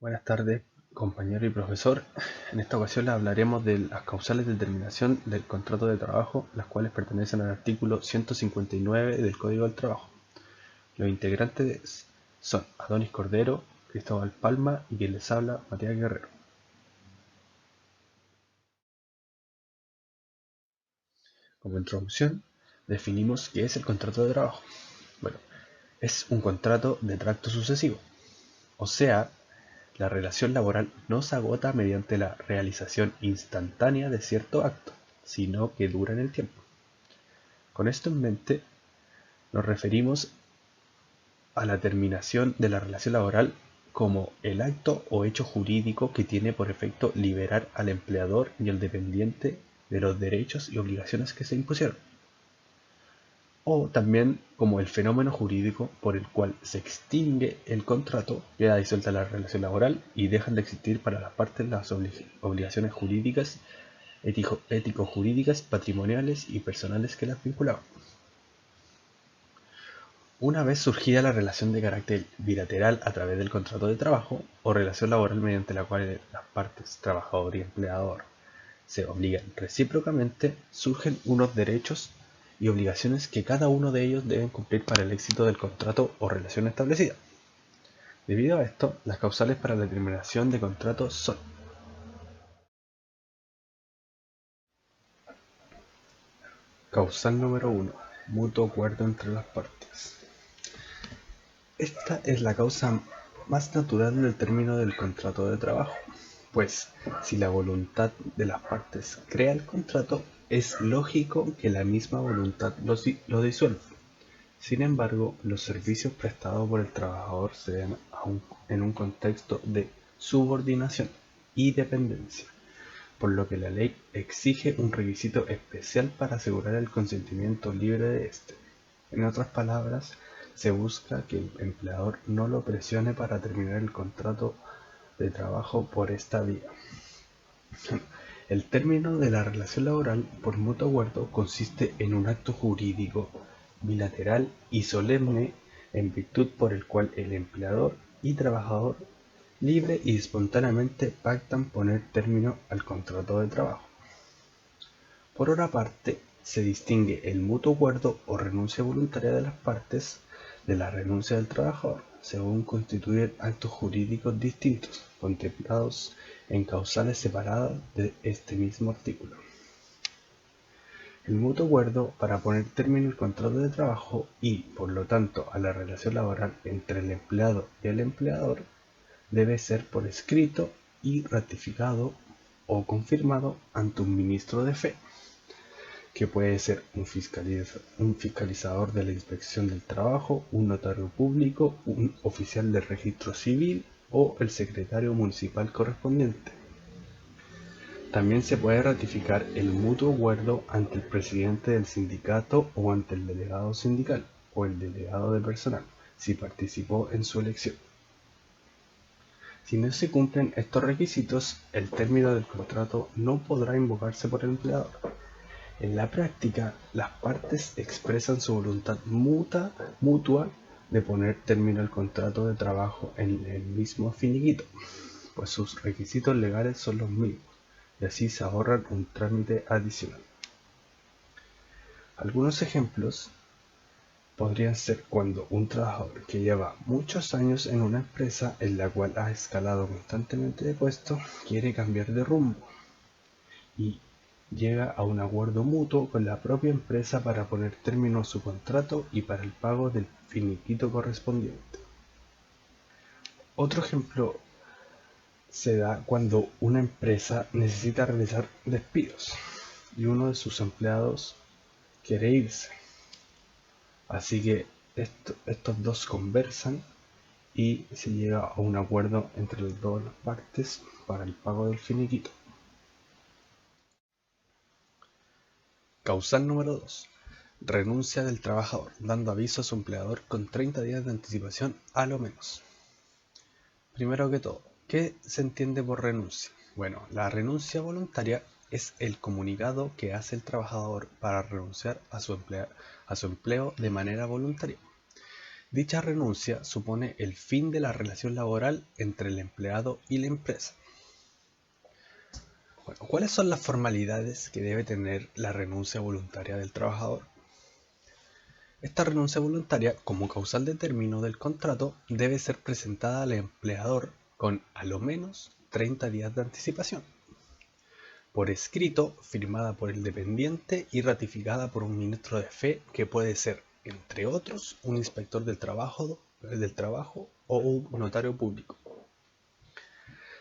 Buenas tardes, compañero y profesor. En esta ocasión les hablaremos de las causales de terminación del contrato de trabajo, las cuales pertenecen al artículo 159 del Código del Trabajo. Los integrantes son Adonis Cordero, Cristóbal Palma y quien les habla, Matías Guerrero. Como introducción, definimos qué es el contrato de trabajo. Bueno, es un contrato de tracto sucesivo, o sea, la relación laboral no se agota mediante la realización instantánea de cierto acto, sino que dura en el tiempo. Con esto en mente, nos referimos a la terminación de la relación laboral como el acto o hecho jurídico que tiene por efecto liberar al empleador y al dependiente de los derechos y obligaciones que se impusieron. O también como el fenómeno jurídico por el cual se extingue el contrato, queda disuelta la relación laboral y dejan de existir para las partes las obligaciones jurídicas, ético-jurídicas, patrimoniales y personales que las vinculaban. Una vez surgida la relación de carácter bilateral a través del contrato de trabajo o relación laboral mediante la cual las partes, trabajador y empleador, se obligan recíprocamente, surgen unos derechos y obligaciones que cada uno de ellos deben cumplir para el éxito del contrato o relación establecida. Debido a esto, las causales para la terminación de contratos son: causal número 1. Mutuo acuerdo entre las partes. Esta es la causa más natural del término del contrato de trabajo, pues si la voluntad de las partes crea el contrato, es lógico que la misma voluntad lo disuelva. Sin embargo, los servicios prestados por el trabajador se dan en un contexto de subordinación y dependencia, por lo que la ley exige un requisito especial para asegurar el consentimiento libre de éste. En otras palabras, se busca que el empleador no lo presione para terminar el contrato de trabajo por esta vía. El término de la relación laboral por mutuo acuerdo consiste en un acto jurídico, bilateral y solemne en virtud por el cual el empleador y trabajador libre y espontáneamente pactan poner término al contrato de trabajo. Por otra parte, se distingue el mutuo acuerdo o renuncia voluntaria de las partes de la renuncia del trabajador, según constituyen actos jurídicos distintos, contemplados en causales separadas de este mismo artículo. El mutuo acuerdo para poner término al contrato de trabajo y, por lo tanto, a la relación laboral entre el empleado y el empleador debe ser por escrito y ratificado o confirmado ante un ministro de fe, que puede ser un fiscalizador de la inspección del trabajo, un notario público, un oficial del registro civil o el secretario municipal correspondiente. También se puede ratificar el mutuo acuerdo ante el presidente del sindicato o ante el delegado sindical o el delegado de personal, si participó en su elección. Si no se cumplen estos requisitos, el término del contrato no podrá invocarse por el empleador. En la práctica, las partes expresan su voluntad mutua de poner término al contrato de trabajo en el mismo finiquito, pues sus requisitos legales son los mismos, y así se ahorran un trámite adicional. Algunos ejemplos podrían ser cuando un trabajador que lleva muchos años en una empresa en la cual ha escalado constantemente de puesto quiere cambiar de rumbo y llega a un acuerdo mutuo con la propia empresa para poner término a su contrato y para el pago del finiquito correspondiente. Otro ejemplo se da cuando una empresa necesita realizar despidos y uno de sus empleados quiere irse. Así que estos dos conversan y se llega a un acuerdo entre las dos partes para el pago del finiquito. Causal número 2. Renuncia del trabajador, dando aviso a su empleador con 30 días de anticipación a lo menos. Primero que todo, ¿qué se entiende por renuncia? Bueno, la renuncia voluntaria es el comunicado que hace el trabajador para renunciar a su empleo de manera voluntaria. Dicha renuncia supone el fin de la relación laboral entre el empleado y la empresa. Bueno, ¿cuáles son las formalidades que debe tener la renuncia voluntaria del trabajador? Esta renuncia voluntaria, como causal de término del contrato, debe ser presentada al empleador con a lo menos 30 días de anticipación, por escrito, firmada por el dependiente y ratificada por un ministro de fe que puede ser, entre otros, un inspector del trabajo o un notario público.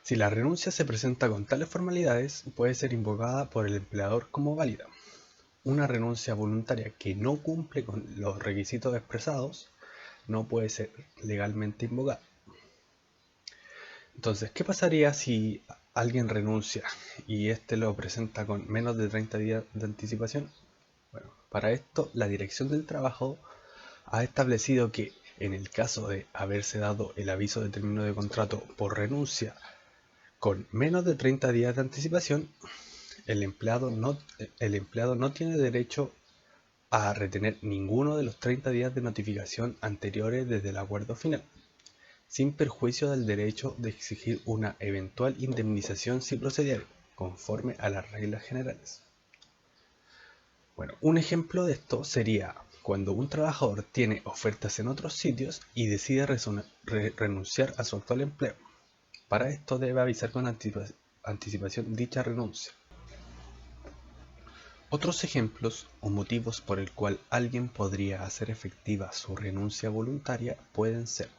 Si la renuncia se presenta con tales formalidades, puede ser invocada por el empleador como válida. Una renuncia voluntaria que no cumple con los requisitos expresados no puede ser legalmente invocada. Entonces, ¿qué pasaría si alguien renuncia y este lo presenta con menos de 30 días de anticipación? Bueno, para esto la Dirección del Trabajo ha establecido que en el caso de haberse dado el aviso de término de contrato por renuncia con menos de 30 días de anticipación, el empleado no tiene derecho a retener ninguno de los 30 días de notificación anteriores desde el acuerdo final, sin perjuicio del derecho de exigir una eventual indemnización si procediera, conforme a las reglas generales. Bueno, un ejemplo de esto sería cuando un trabajador tiene ofertas en otros sitios y decide renunciar a su actual empleo. Para esto debe avisar con anticipación dicha renuncia. Otros ejemplos o motivos por el cual alguien podría hacer efectiva su renuncia voluntaria pueden ser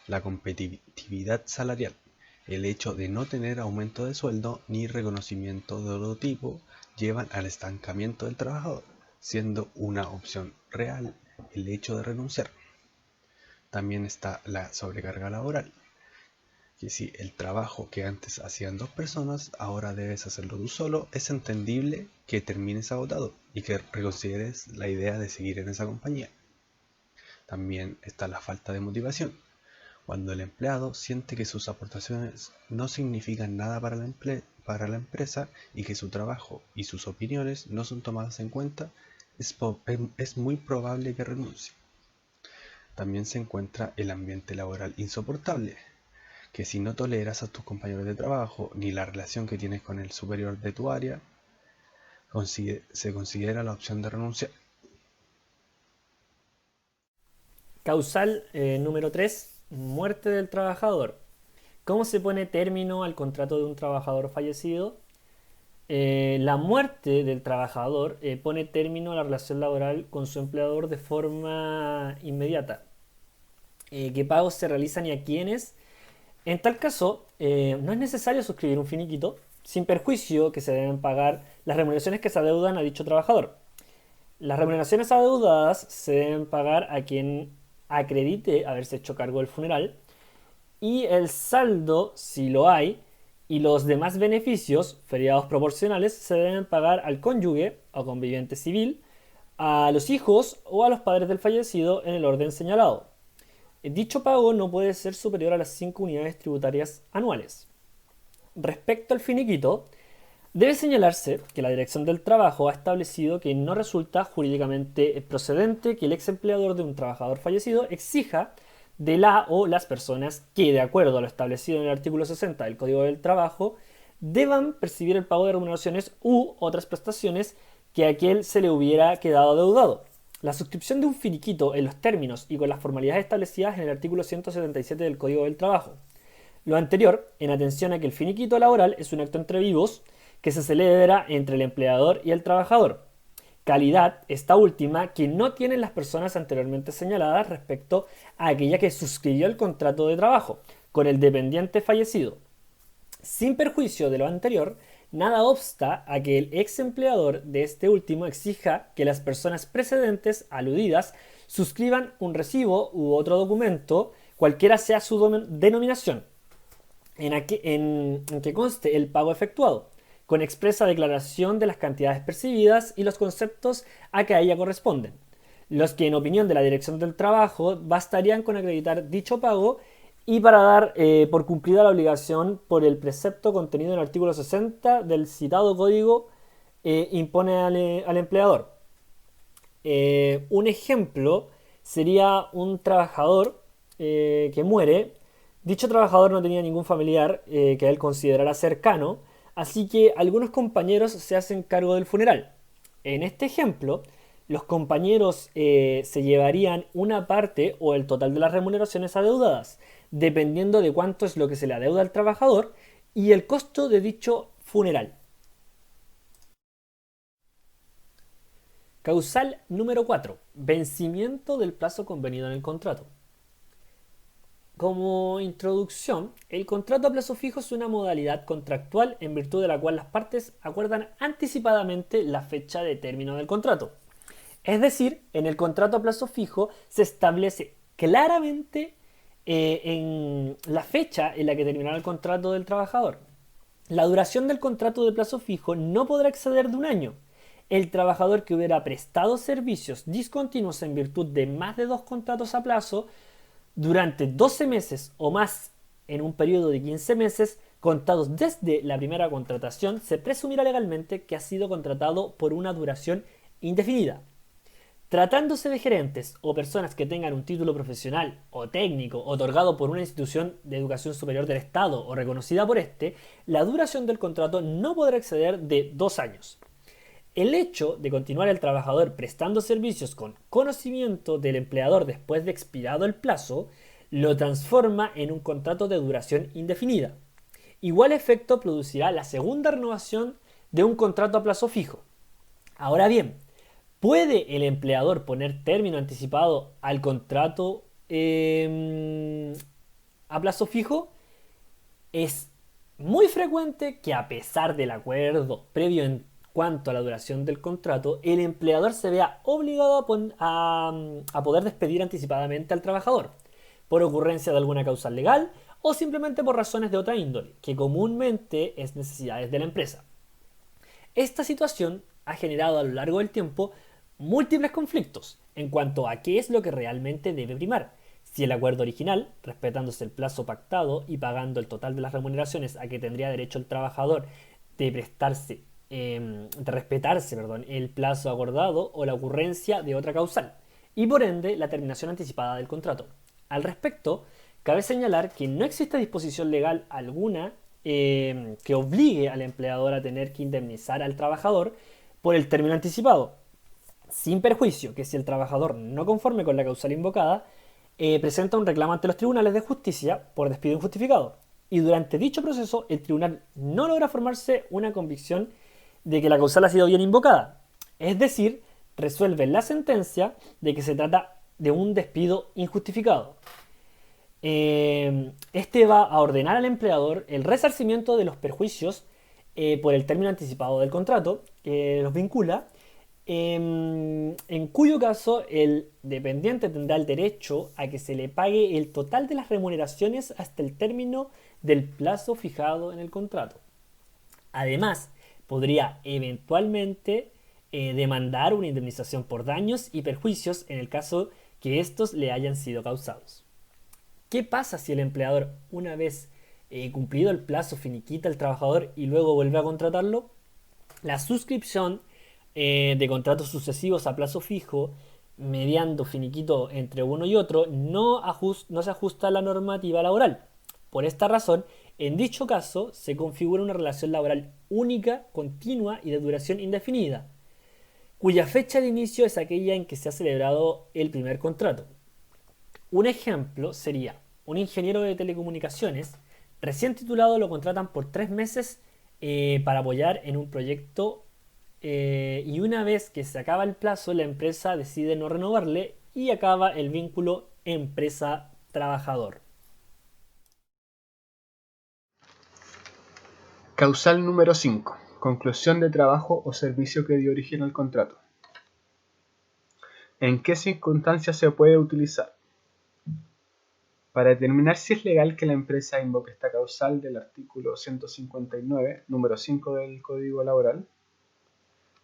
la competitividad salarial, el hecho de no tener aumento de sueldo ni reconocimiento de otro tipo llevan al estancamiento del trabajador, siendo una opción real el hecho de renunciar. También está la sobrecarga laboral, que si el trabajo que antes hacían dos personas, ahora debes hacerlo tú solo, es entendible que termines agotado y que reconsideres la idea de seguir en esa compañía. También está la falta de motivación, cuando el empleado siente que sus aportaciones no significan nada para la empresa y que su trabajo y sus opiniones no son tomadas en cuenta, es muy probable que renuncie. También se encuentra el ambiente laboral insoportable, que si no toleras a tus compañeros de trabajo ni la relación que tienes con el superior de tu área, se considera la opción de renunciar. Causal número 3, muerte del trabajador. ¿Cómo se pone término al contrato de un trabajador fallecido? La muerte del trabajador pone término a la relación laboral con su empleador de forma inmediata. ¿Qué pagos se realizan y a quiénes? En tal caso, no es necesario suscribir un finiquito, sin perjuicio que se deben pagar las remuneraciones que se adeudan a dicho trabajador. Las remuneraciones adeudadas se deben pagar a quien acredite haberse hecho cargo del funeral y el saldo, si lo hay, y los demás beneficios, feriados proporcionales, se deben pagar al cónyuge o conviviente civil, a los hijos o a los padres del fallecido en el orden señalado. Dicho pago no puede ser superior a las 5 unidades tributarias anuales. Respecto al finiquito, debe señalarse que la Dirección del Trabajo ha establecido que no resulta jurídicamente procedente que el ex empleador de un trabajador fallecido exija de la o las personas que, de acuerdo a lo establecido en el artículo 60 del Código del Trabajo, deban percibir el pago de remuneraciones u otras prestaciones que a aquel se le hubiera quedado adeudado. La suscripción de un finiquito en los términos y con las formalidades establecidas en el artículo 177 del Código del Trabajo. Lo anterior, en atención a que el finiquito laboral es un acto entre vivos que se celebra entre el empleador y el trabajador. Calidad, esta última, que no tienen las personas anteriormente señaladas respecto a aquella que suscribió el contrato de trabajo con el dependiente fallecido. Sin perjuicio de lo anterior, nada obsta a que el ex empleador de este último exija que las personas precedentes aludidas suscriban un recibo u otro documento, cualquiera sea su denominación, en que conste el pago efectuado, con expresa declaración de las cantidades percibidas y los conceptos a que a ella corresponden, los que en opinión de la Dirección del Trabajo bastarían con acreditar dicho pago y para dar por cumplida la obligación por el precepto contenido en el artículo 60 del citado código impone al empleador. Un ejemplo sería un trabajador que muere. Dicho trabajador no tenía ningún familiar que él considerara cercano, así que algunos compañeros se hacen cargo del funeral. En este ejemplo, los compañeros se llevarían una parte o el total de las remuneraciones adeudadas, dependiendo de cuánto es lo que se le adeuda al trabajador y el costo de dicho funeral. Causal número 4. Vencimiento del plazo convenido en el contrato. Como introducción, el contrato a plazo fijo es una modalidad contractual en virtud de la cual las partes acuerdan anticipadamente la fecha de término del contrato. Es decir, en el contrato a plazo fijo se establece claramente en la fecha en la que terminará el contrato del trabajador. La duración del contrato de plazo fijo no podrá exceder de un año. El trabajador que hubiera prestado servicios discontinuos en virtud de más de dos contratos a plazo durante 12 meses o más en un periodo de 15 meses contados desde la primera contratación, se presumirá legalmente que ha sido contratado por una duración indefinida. Tratándose de gerentes o personas que tengan un título profesional o técnico otorgado por una institución de educación superior del Estado o reconocida por este, la duración del contrato no podrá exceder de 2 años. El hecho de continuar el trabajador prestando servicios con conocimiento del empleador después de expirado el plazo lo transforma en un contrato de duración indefinida. Igual efecto producirá la segunda renovación de un contrato a plazo fijo. Ahora bien, ¿puede el empleador poner término anticipado al contrato a plazo fijo? Es muy frecuente que a pesar del acuerdo previo en cuanto a la duración del contrato, el empleador se vea obligado a poder despedir anticipadamente al trabajador, por ocurrencia de alguna causa legal o simplemente por razones de otra índole, que comúnmente es necesidades de la empresa. Esta situación ha generado a lo largo del tiempo múltiples conflictos en cuanto a qué es lo que realmente debe primar. Si el acuerdo original, respetándose el plazo pactado y pagando el total de las remuneraciones a que tendría derecho el trabajador de respetarse, el plazo acordado o la ocurrencia de otra causal, y por ende la terminación anticipada del contrato. Al respecto, cabe señalar que no existe disposición legal alguna que obligue al empleador a tener que indemnizar al trabajador por el término anticipado, sin perjuicio que si el trabajador no conforme con la causal invocada, presenta un reclamo ante los tribunales de justicia por despido injustificado. Y durante dicho proceso, el tribunal no logra formarse una convicción de que la causal ha sido bien invocada. Es decir, resuelve la sentencia de que se trata de un despido injustificado. Este va a ordenar al empleador el resarcimiento de los perjuicios por el término anticipado del contrato que los vincula, en cuyo caso el dependiente tendrá el derecho a que se le pague el total de las remuneraciones hasta el término del plazo fijado en el contrato. Además, podría eventualmente demandar una indemnización por daños y perjuicios en el caso que estos le hayan sido causados. ¿Qué pasa si el empleador, una vez cumplido el plazo, finiquita al trabajador y luego vuelve a contratarlo? La suscripción de contratos sucesivos a plazo fijo, mediando finiquito entre uno y otro, no se ajusta a la normativa laboral. Por esta razón, en dicho caso, se configura una relación laboral única, continua y de duración indefinida, cuya fecha de inicio es aquella en que se ha celebrado el primer contrato. Un ejemplo sería un ingeniero de telecomunicaciones recién titulado, lo contratan por 3 meses para apoyar en un proyecto y una vez que se acaba el plazo la empresa decide no renovarle y acaba el vínculo empresa-trabajador. Causal número 5. Conclusión de trabajo o servicio que dio origen al contrato. ¿En qué circunstancias se puede utilizar? Para determinar si es legal que la empresa invoque esta causal del artículo 159, número 5 del Código Laboral,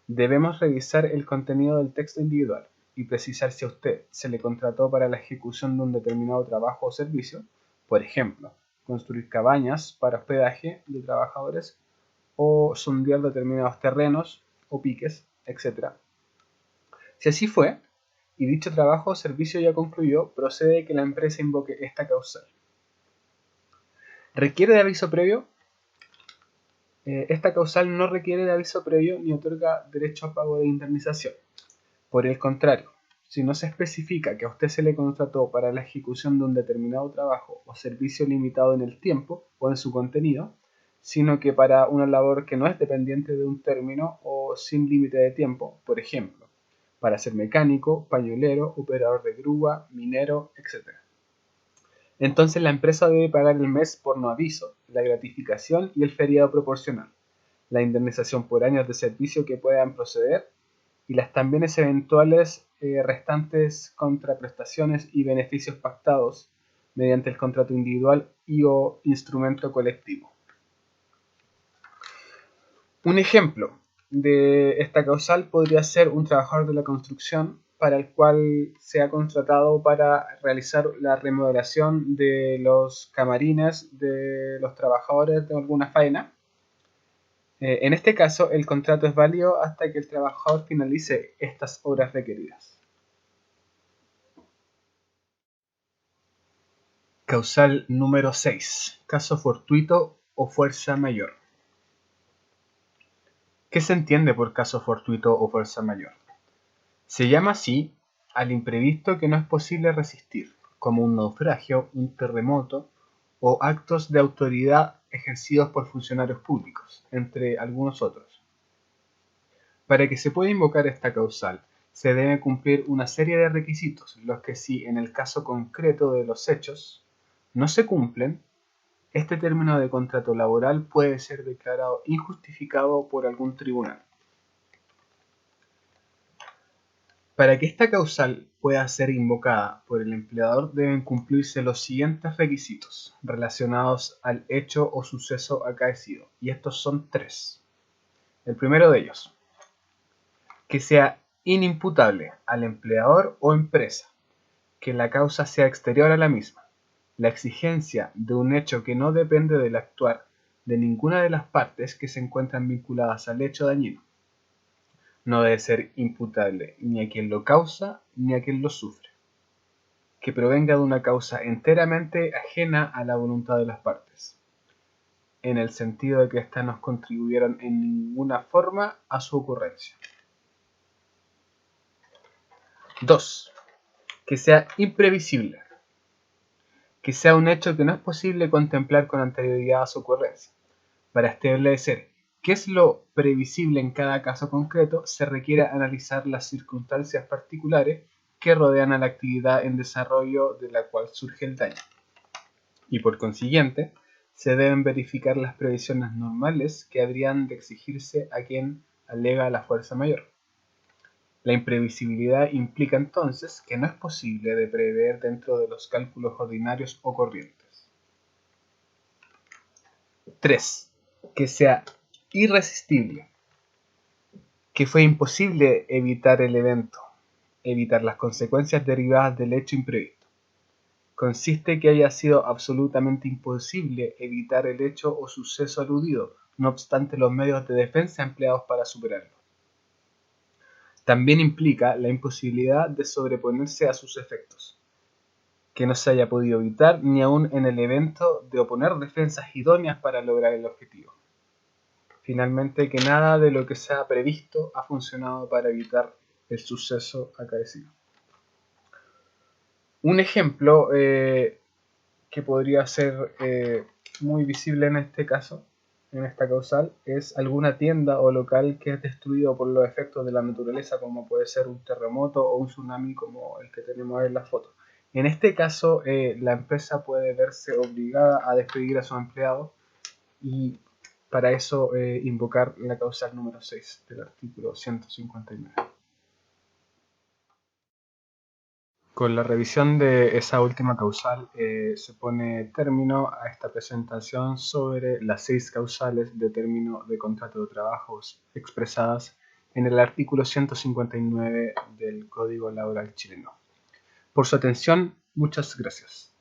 debemos revisar el contenido del texto individual y precisar si a usted se le contrató para la ejecución de un determinado trabajo o servicio, por ejemplo, construir cabañas para hospedaje de trabajadores o sondear determinados terrenos o piques, etc. Si así fue, y dicho trabajo o servicio ya concluyó, procede que la empresa invoque esta causal. ¿Requiere de aviso previo? Esta causal no requiere de aviso previo ni otorga derecho a pago de indemnización. Por el contrario, si no se especifica que a usted se le contrató para la ejecución de un determinado trabajo o servicio limitado en el tiempo o en su contenido, sino que para una labor que no es dependiente de un término o sin límite de tiempo, por ejemplo, para ser mecánico, pañolero, operador de grúa, minero, etc. Entonces la empresa debe pagar el mes por no aviso, la gratificación y el feriado proporcional, la indemnización por años de servicio que puedan proceder y las también eventuales restantes contraprestaciones y beneficios pactados mediante el contrato individual y o instrumento colectivo. Un ejemplo de esta causal podría ser un trabajador de la construcción para el cual se ha contratado para realizar la remodelación de los camarines de los trabajadores de alguna faena. En este caso, el contrato es válido hasta que el trabajador finalice estas obras requeridas. Causal número 6. Caso fortuito o fuerza mayor. ¿Qué se entiende por caso fortuito o fuerza mayor? Se llama así al imprevisto que no es posible resistir, como un naufragio, un terremoto o actos de autoridad ejercidos por funcionarios públicos, entre algunos otros. Para que se pueda invocar esta causal, se debe cumplir una serie de requisitos, los que si en el caso concreto de los hechos no se cumplen, este término de contrato laboral puede ser declarado injustificado por algún tribunal. Para que esta causal pueda ser invocada por el empleador deben cumplirse los siguientes requisitos relacionados al hecho o suceso acaecido, y estos son 3. El primero de ellos, que sea inimputable al empleador o empresa, que la causa sea exterior a la misma, la exigencia de un hecho que no depende del actuar de ninguna de las partes que se encuentran vinculadas al hecho dañino. No debe ser imputable ni a quien lo causa ni a quien lo sufre. Que provenga de una causa enteramente ajena a la voluntad de las partes, en el sentido de que éstas no contribuyeron en ninguna forma a su ocurrencia. 2. Que sea imprevisible. Que sea un hecho que no es posible contemplar con anterioridad a su ocurrencia. Para establecer qué es lo previsible en cada caso concreto, se requiere analizar las circunstancias particulares que rodean a la actividad en desarrollo de la cual surge el daño. Y por consiguiente, se deben verificar las previsiones normales que habrían de exigirse a quien alega la fuerza mayor. La imprevisibilidad implica entonces que no es posible de prever dentro de los cálculos ordinarios o corrientes. 3. Que sea irresistible. Que fue imposible evitar el evento, evitar las consecuencias derivadas del hecho imprevisto. Consiste que haya sido absolutamente imposible evitar el hecho o suceso aludido, no obstante los medios de defensa empleados para superarlo. También implica la imposibilidad de sobreponerse a sus efectos, que no se haya podido evitar ni aun en el evento de oponer defensas idóneas para lograr el objetivo. Finalmente, que nada de lo que se ha previsto ha funcionado para evitar el suceso acaecido. Un ejemplo que podría ser muy visible en este caso, en esta causal, es alguna tienda o local que es destruido por los efectos de la naturaleza, como puede ser un terremoto o un tsunami como el que tenemos en la foto. En este caso, la empresa puede verse obligada a despedir a sus empleados y para eso invocar la causal número 6 del artículo 159. Con la revisión de esa última causal se pone término a esta presentación sobre las 6 causales de término de contrato de trabajos expresadas en el artículo 159 del Código Laboral chileno. Por su atención, muchas gracias.